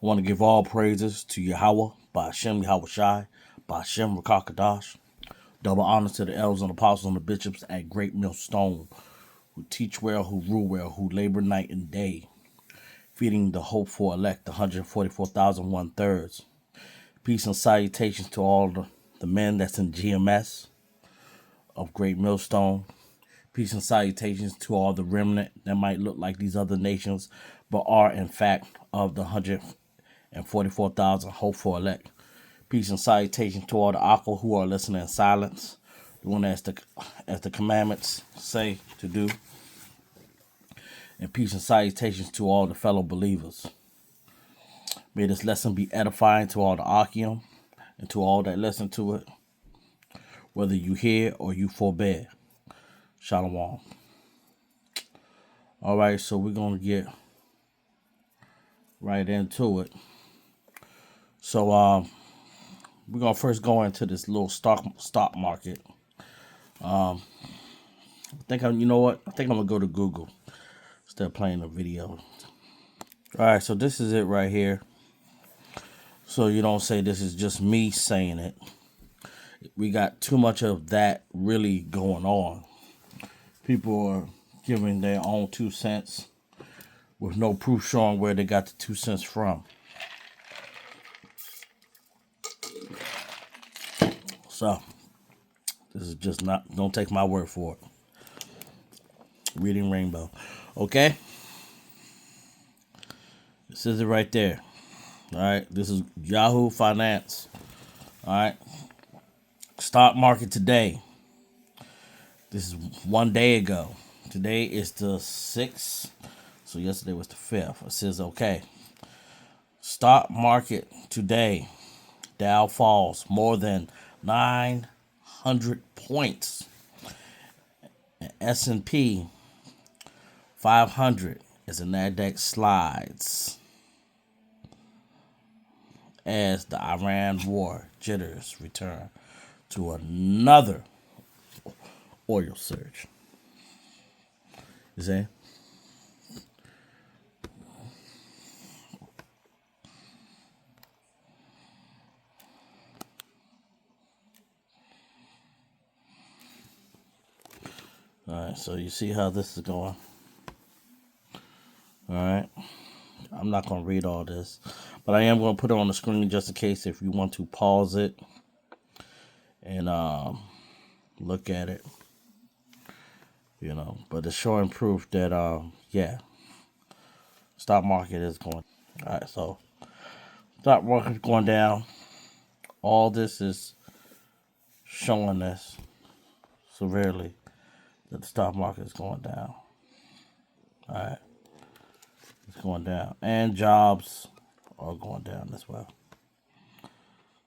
I want to give all praises to Yahweh, Ba'ashem Yahweh Shai, Ba'ashem Rakakadash. Double honor to the elders and apostles and the bishops at Great Millstone, who teach well, who rule well, who labor night and day, feeding the hope for elect, the 144,000 1/3. Peace and salutations to all the men that's in GMS of Great Millstone. Peace and salutations to all the remnant that might look like these other nations, but are in fact of the 144,000 hopeful elect. Peace and salutations to all the Akko who are listening in silence, doing as the commandments say to do. And peace and salutations to all the fellow believers. May this lesson be edifying to all the Akim and to all that listen to it, whether you hear or you forbear. Shalom. All right, so we're going to get right into it. So we're going to first go into this little stock market. I think I'm going to go to Google instead of playing the video. All right, so this is it right here. So you don't say this is just me saying it. We got too much of that really going on. People are giving their own 2 cents with no proof showing where they got the 2 cents from. So this is just not, don't take my word for it. Reading Rainbow. Okay? This is it right there. All right? This is Yahoo Finance. All right? Stock market today. This is 1 day ago. Today is the 6th. So yesterday was the 5th. It says, okay. Stock market today. Dow falls more than 900 points. And S&P 500 as the NASDAQ slides as the Iran war jitters return to another oil surge. You see? All right, so you see how this is going. All right. I'm not going to read all this, but I am going to put it on the screen just in case if you want to pause it and look at it. You know, but it's showing proof that, yeah, stock market is going. All right, so stock market is going down. All this is showing us severely that the stock market is going down. All right, it's going down, and jobs are going down as well.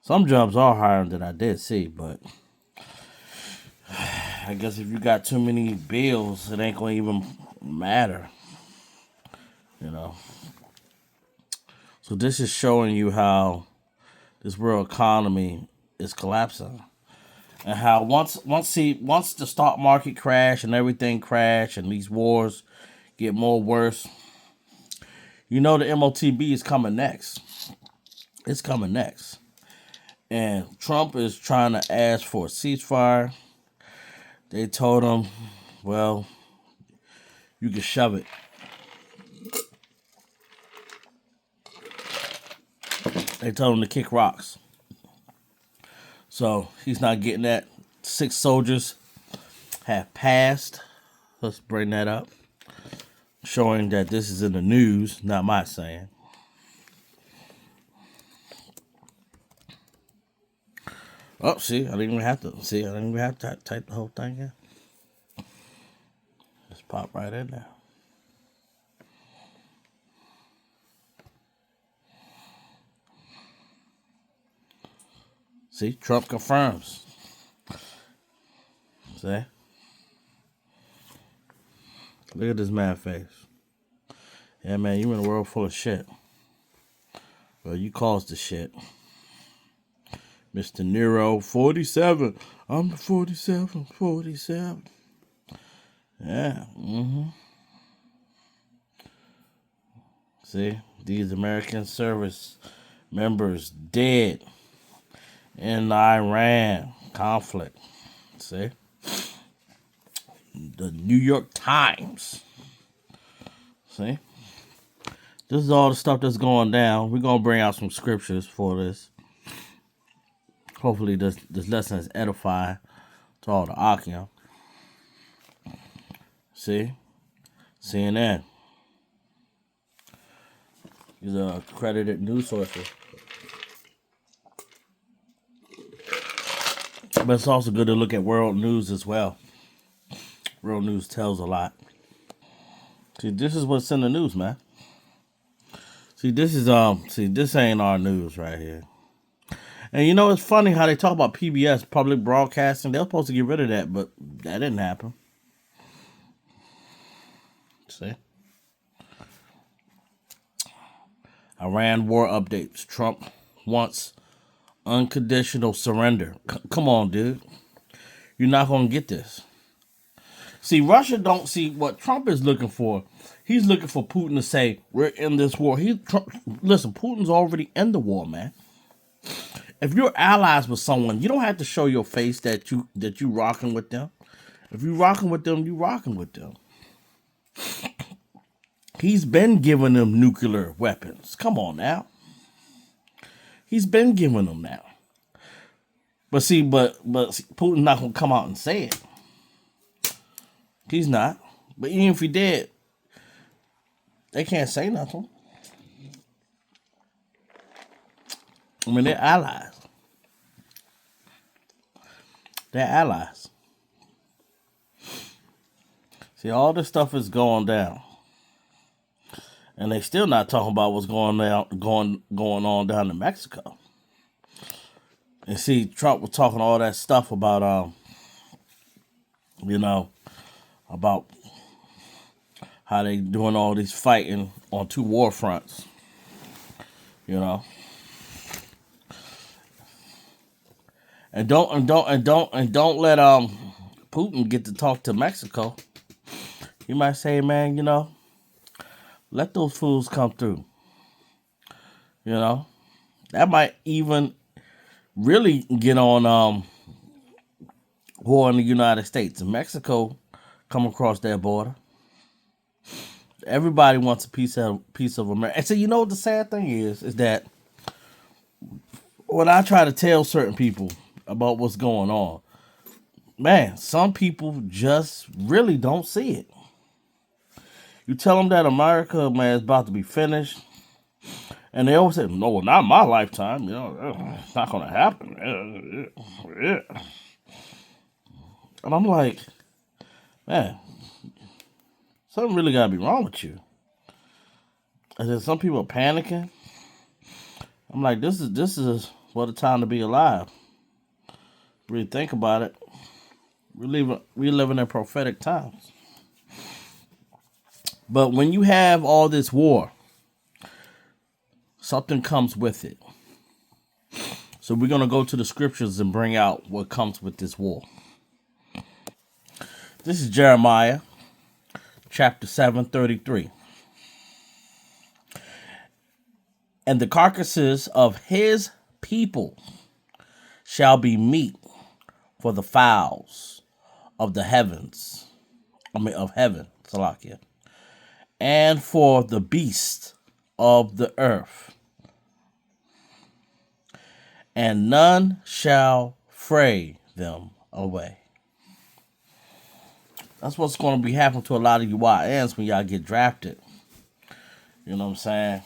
Some jobs are higher than I did see, but I guess if you got too many bills, it ain't going to even matter. You know. So this is showing you how this world economy is collapsing. And how once the stock market crash and everything crash and these wars get more worse, you know the MOTB is coming next. It's coming next. And Trump is trying to ask for a ceasefire. They told him, well, you can shove it. They told him to kick rocks. So he's not getting that. 6 soldiers have passed. Let's bring that up. Showing that this is in the news, not my saying. Oh, see, I didn't even have to type the whole thing in. Just pop right in there. See, Trump confirms. See? Look at this mad face. Yeah, man, you in a world full of shit. Well, you caused the shit. Mr. Nero, 47. I'm the 47. Yeah, See, these American service members dead in the Iran conflict. See, the New York Times. See, this is all the stuff that's going down. We're gonna bring out some scriptures for this. Hopefully, this lesson is edifying to all the Akim. See, CNN. These are accredited news sources. But it's also good to look at world news as well. World news tells a lot. See, this is what's in the news, man. See, this ain't our news right here. And you know, it's funny how they talk about PBS, public broadcasting. They're supposed to get rid of that, but that didn't happen. See? Iran war updates. Trump wants unconditional surrender. Come on, dude. You're not going to get this. See, Russia don't see what Trump is looking for. He's looking for Putin to say, we're in this war. Listen, Putin's already in the war, man. If you're allies with someone, you don't have to show your face that you rocking with them. If you rocking with them, you rocking with them. He's been giving them nuclear weapons. Come on now. He's been giving them now. But Putin's not gonna come out and say it. He's not. But even if he did, they can't say nothing. I mean, they're allies. They're allies. See, all this stuff is going down. And they still not talking about what's going on down in Mexico. And see, Trump was talking all that stuff about about how they doing all this fighting on two war fronts. You know. And don't let Putin get to talk to Mexico. You might say, man, let those fools come through. That might even really get on war in the United States and Mexico come across that border. Everybody wants a piece of America. And so what the sad thing is that when I try to tell certain people about what's going on, man, some people just really don't see it. You tell them that America, man, is about to be finished, and they always say, no, well, not in my lifetime. It's not going to happen. And I'm like, man, something really got to be wrong with you. And then some people are panicking. I'm like, this is what a time to be alive. Really think about it. We living in prophetic times. But when you have all this war, something comes with it. So we're going to go to the scriptures and bring out what comes with this war. This is Jeremiah chapter 7:33. And the carcasses of his people shall be meat for the fowls of the heavens. Of heaven, Salakia. And for the beasts of the earth. And none shall fray them away. That's what's going to be happening to a lot of you YNs when y'all get drafted. You know what I'm saying?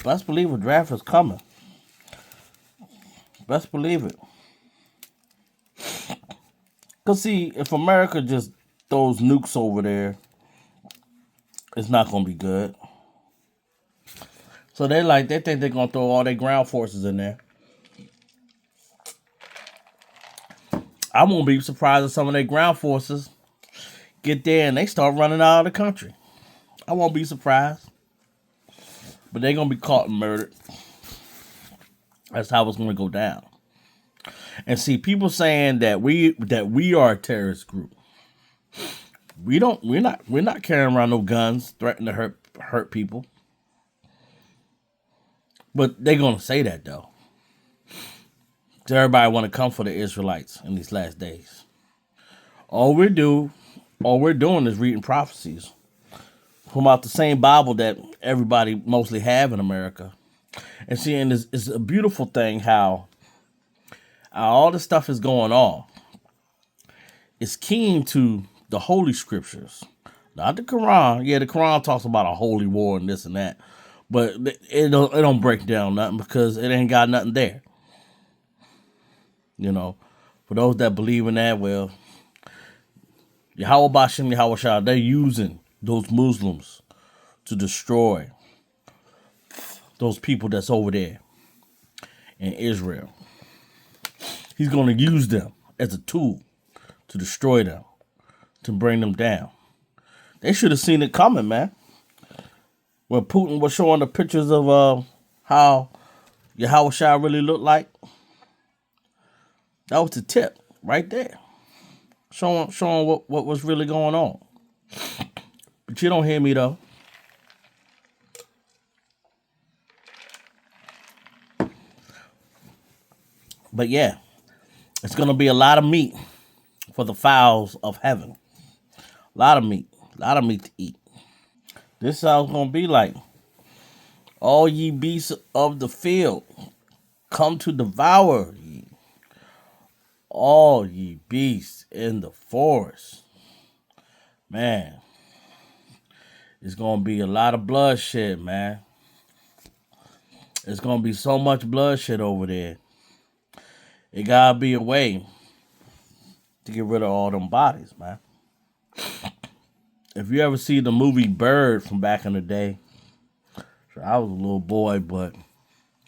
Best believe a draft is coming. Best believe it. Because see, if America just throws nukes over there, it's not going to be good. So they think they're going to throw all their ground forces in there. I won't be surprised if some of their ground forces get there and they start running out of the country. I won't be surprised. But they're going to be caught and murdered. That's how it's going to go down. And see, people saying that we are a terrorist group. We're not carrying around no guns, threatening to hurt people. But they're gonna say that though. So everybody want to come for the Israelites in these last days. All we do, all we're doing is reading prophecies from out the same Bible that everybody mostly have in America. And seeing it's a beautiful thing how all this stuff is going on. It's keen to the holy scriptures, not the Quran. Yeah, the Quran talks about a holy war and this and that, but it don't break down nothing because it ain't got nothing there. You know, for those that believe in that, well, Yahweh Bashem Yahweh Shah, they're using those Muslims to destroy those people that's over there in Israel. He's going to use them as a tool to destroy them, to bring them down. They should have seen it coming, man. When Putin was showing the pictures of how Yahweh Shah really looked like, that was the tip right there. Showing what was really going on. But you don't hear me though. But yeah, it's gonna be a lot of meat for the fowls of heaven. A lot of meat to eat. This is how it's gonna be like. All ye beasts of the field, come to devour ye. All ye beasts in the forest. Man, it's gonna be a lot of bloodshed, man. It's gonna be so much bloodshed over there. It gotta be a way to get rid of all them bodies, man. If you ever see the movie Bird from back in the day, so I was a little boy, but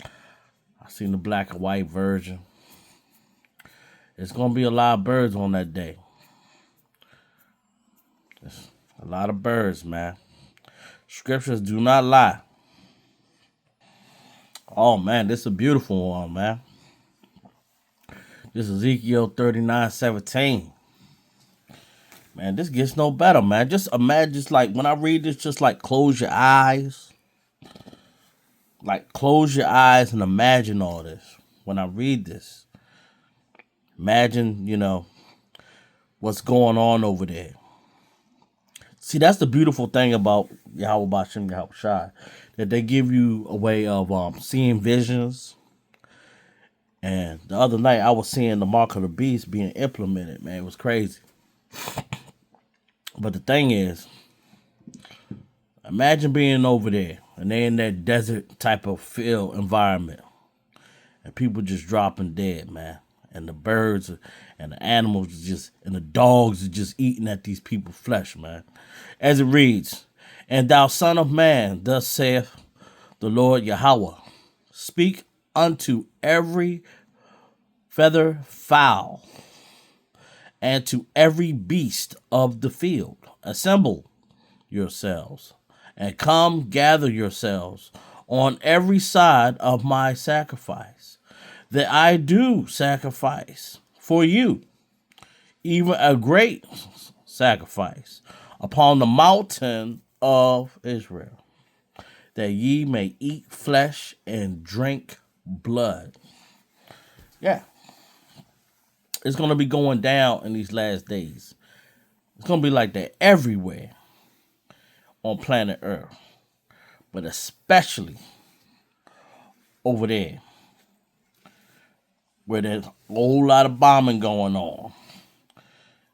I seen the black and white version. It's gonna be a lot of birds on that day. It's a lot of birds, man. Scriptures do not lie. Oh man, this is a beautiful one, man. This is Ezekiel 39:17. Man, this gets no better, man. Just imagine, just like when I read this, just like close your eyes. Like close your eyes and imagine all this. When I read this, imagine, what's going on over there. See, that's the beautiful thing about Yahweh Bashem Yahweh Shai, that they give you a way of seeing visions. And the other night, I was seeing the mark of the beast being implemented, man. It was crazy. But the thing is, imagine being over there and they're in that desert type of field environment and people just dropping dead, man. And the birds and the animals and the dogs are just eating at these people's flesh, man. As it reads, and thou son of man, thus saith the Lord Yahweh, speak unto every feather fowl and to every beast of the field, assemble yourselves and come gather yourselves on every side of my sacrifice, that I do sacrifice for you, even a great sacrifice upon the mountain of Israel, that ye may eat flesh and drink blood. Yeah. It's going to be going down in these last days. It's going to be like that everywhere on planet Earth. But especially over there, where there's a whole lot of bombing going on.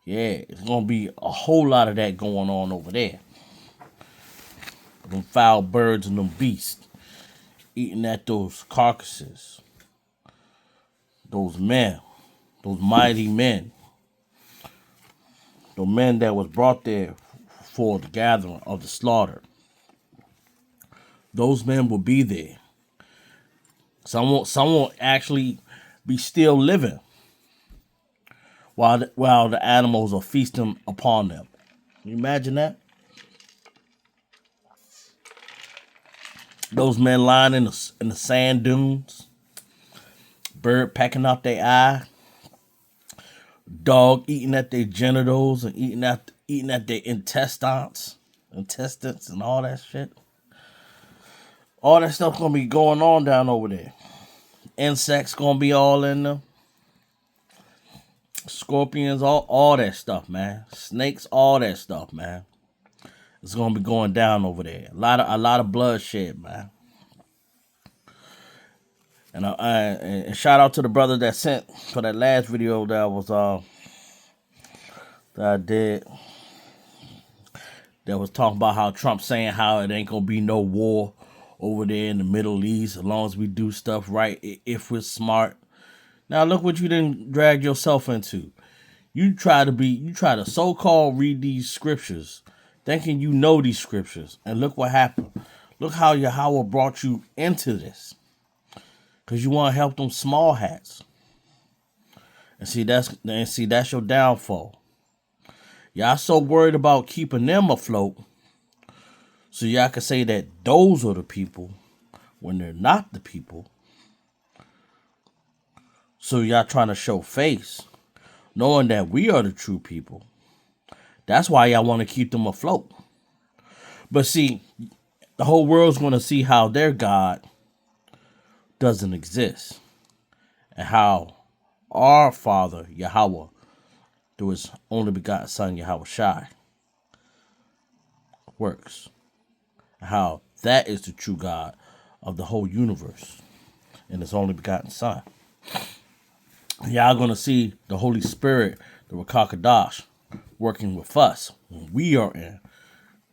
Yeah, it's going to be a whole lot of that going on over there. Them foul birds and them beasts eating at those carcasses. Those men. Those mighty men. The men that was brought there for the gathering of the slaughter. Those men will be there. Some will actually be still living while the animals are feasting upon them. Can you imagine that? Those men lying in the sand dunes. Bird pecking out their eye. Dog eating at their genitals and eating at their intestines and all that shit. All that stuff gonna be going on down over there. Insects gonna be all in them. Scorpions, all that stuff, man. Snakes, all that stuff, man. It's gonna be going down over there. A lot of bloodshed, man. And shout out to the brother that sent for that last video that I did, that was talking about how Trump saying how it ain't gonna be no war over there in the Middle East as long as we do stuff right, if we're smart. Now look what you didn't drag yourself into. You try to so-called read these scriptures, thinking you know these scriptures, and look what happened. Look how Yahweh brought you into this, because you want to help them small hats. And see that's your downfall. Y'all so worried about keeping them afloat, so y'all can say that those are the people when they're not the people. So y'all trying to show face, knowing that we are the true people. That's why y'all want to keep them afloat. But see, the whole world's going to see how their God doesn't exist, and how our Father, Yahweh, through his only begotten Son, Yahweh Shai, works. How that is the true God of the whole universe and his only begotten Son. Y'all going to see the Holy Spirit, the Rakakadash, working with us when we are in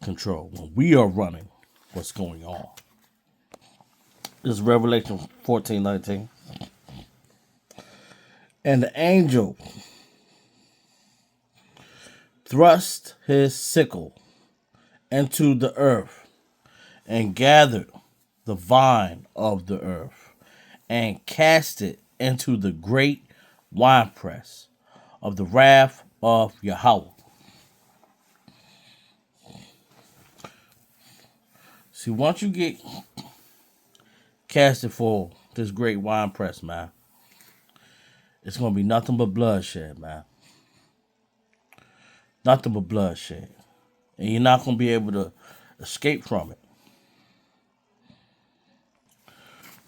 control, when we are running what's going on. This is Revelation 14:19. And the angel thrust his sickle into the earth and gathered the vine of the earth and cast it into the great winepress of the wrath of Yahweh. See, once you get casted for this great winepress, man, it's going to be nothing but bloodshed, man. Nothing but bloodshed. And you're not going to be able to escape from it.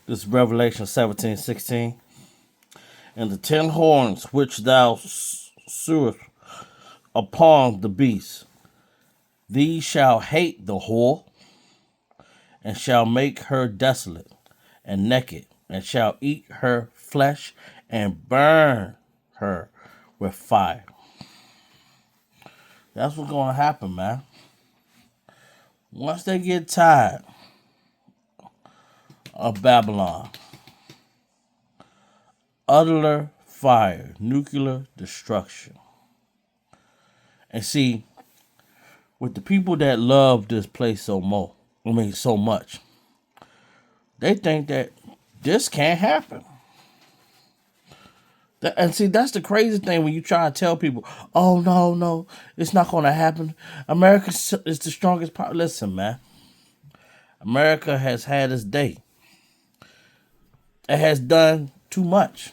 This is Revelation 17:16. And the 10 horns which thou sewest upon the beast, these shall hate the whore, and shall make her desolate and naked, and shall eat her flesh and burn her with fire. That's what's going to happen, man. Once they get tired of Babylon, utter fire, nuclear destruction. And see, with the people that love this place so much, they think that this can't happen. And see, that's the crazy thing when you try to tell people, oh, no, it's not going to happen. America is the strongest power. Listen, man. America has had its day. It has done too much.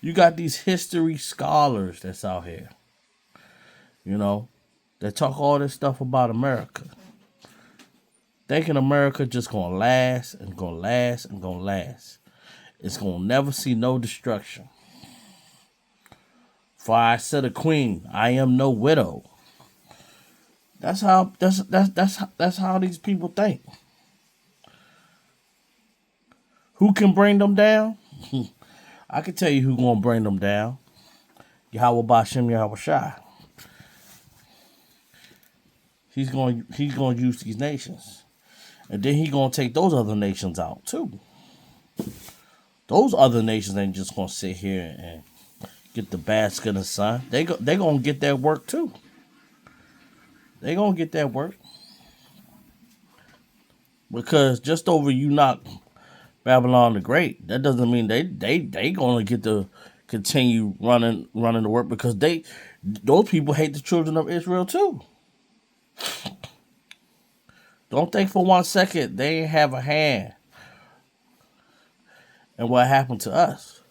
You got these history scholars that's out here, that talk all this stuff about America, thinking America just going to last and going to last and going to last. It's going to never see no destruction. For I said a queen, I am no widow. That's how these people think. Who can bring them down? I can tell you who gonna bring them down. Yahweh Bashem Yahweh Shai. He's going to use these nations, and then he's going to take those other nations out too. Those other nations ain't just going to sit here and get the basket of the sun. They going to get that work too. They going to get that work. Because just over you knock Babylon the Great, that doesn't mean they going to get to continue running the work, because those people hate the children of Israel too. Don't think for 1 second they ain't have a hand in what happened to us.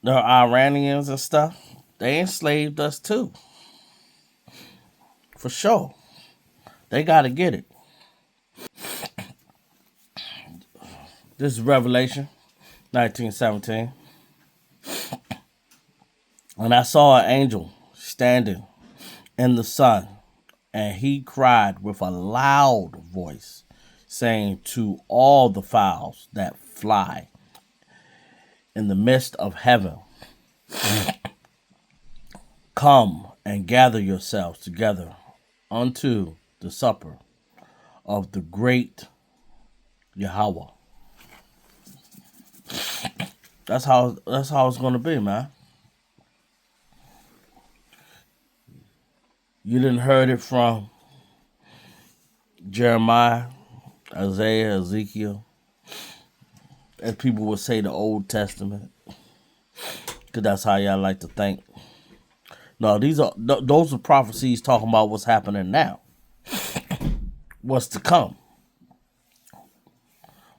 The Iranians and stuff, they enslaved us too. For sure. They got to get it. This is Revelation 19:17. And I saw an angel standing in the sun, and he cried with a loud voice, saying to all the fowls that fly in the midst of heaven, come and gather yourselves together unto the supper of the great Yahweh. That's how it's gonna be, man. You didn't heard it from Jeremiah, Isaiah, Ezekiel, as people would say the Old Testament, because that's how y'all like to think. No, those are prophecies talking about what's happening now, what's to come.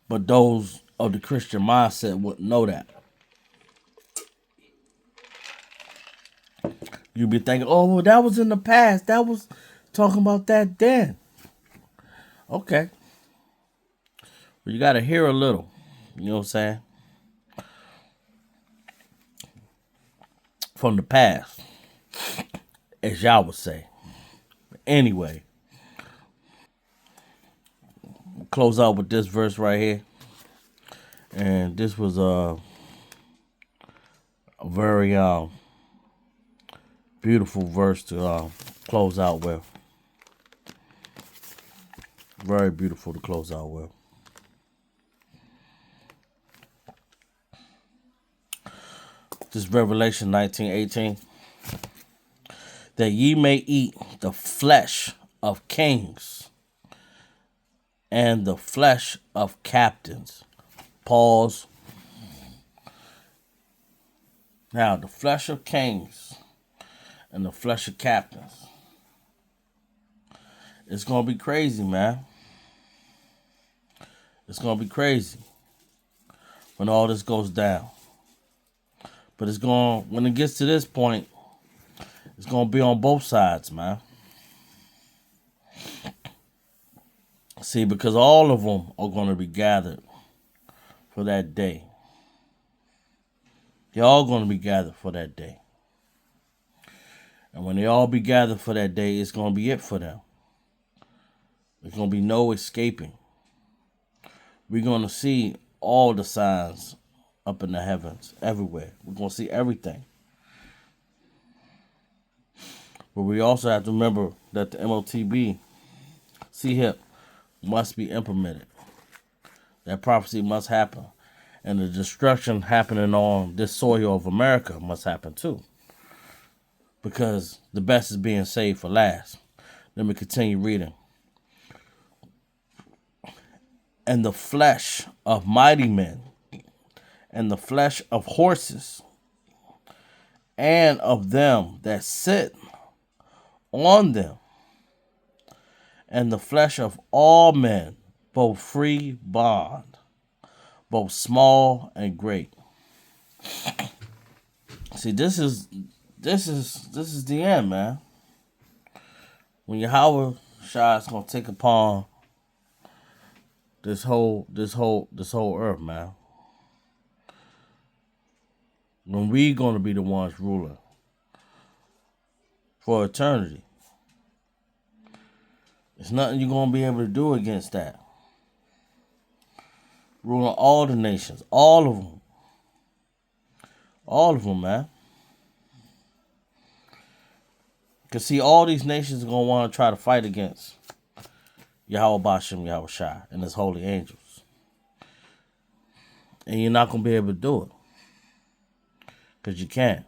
But those of the Christian mindset wouldn't know that. You'd be thinking, oh, well, that was in the past. That was talking about that then. Okay. Well, you got to hear a little. You know what I'm saying? From the past, as y'all would say. Anyway, close out with this verse right here. And this was a very beautiful verse to close out with. Very beautiful to close out with. This is Revelation 19:18. That ye may eat the flesh of kings and the flesh of captains. Pause. Now, the flesh of kings and the flesh of captains. It's going to be crazy, man. It's going to be crazy when all this goes down. But when it gets to this point, it's going to be on both sides, man. See, because all of them are going to be gathered for that day. They're all going to be gathered for that day. And when they all be gathered for that day, it's going to be it for them. There's going to be no escaping. We're going to see all the signs up in the heavens, everywhere. We're going to see everything. But we also have to remember that the MOTB, CHIP, must be implemented. That prophecy must happen. And the destruction happening on this soil of America must happen too. Because the best is being saved for last. Let me continue reading. And the flesh of mighty men, and the flesh of horses, and of them that sit on them, and the flesh of all men, both free bond, both small and great. See, this is the end, man. When Yahweh Shai is gonna take upon this whole earth, man. When we gonna be the ones ruling for eternity. There's nothing you're gonna be able to do against that. Ruling all the nations, all of them. All of them, man. Because see, all these nations are going to want to try to fight against Yahweh Bashem, Yahweh Shai, and his holy angels. And you're not going to be able to do it. Because you can't.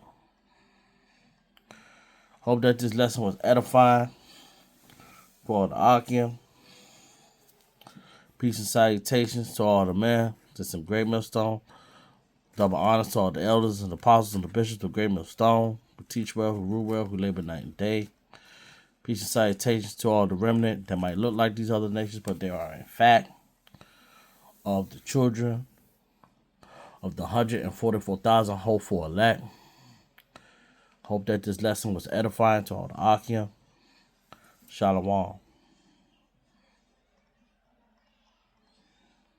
Hope that this lesson was edifying for the Akim. Peace and salutations to all the men. To some Great Millstone. Double honors to all the elders and the apostles and the bishops of Great Millstone. Who teach well, who rule well, who labor night and day. Peace and salutations to all the remnant that might look like these other nations, but they are in fact of the children of the 144,000 hopeful elect. Hope that this lesson was edifying to all the Akim. Shalom.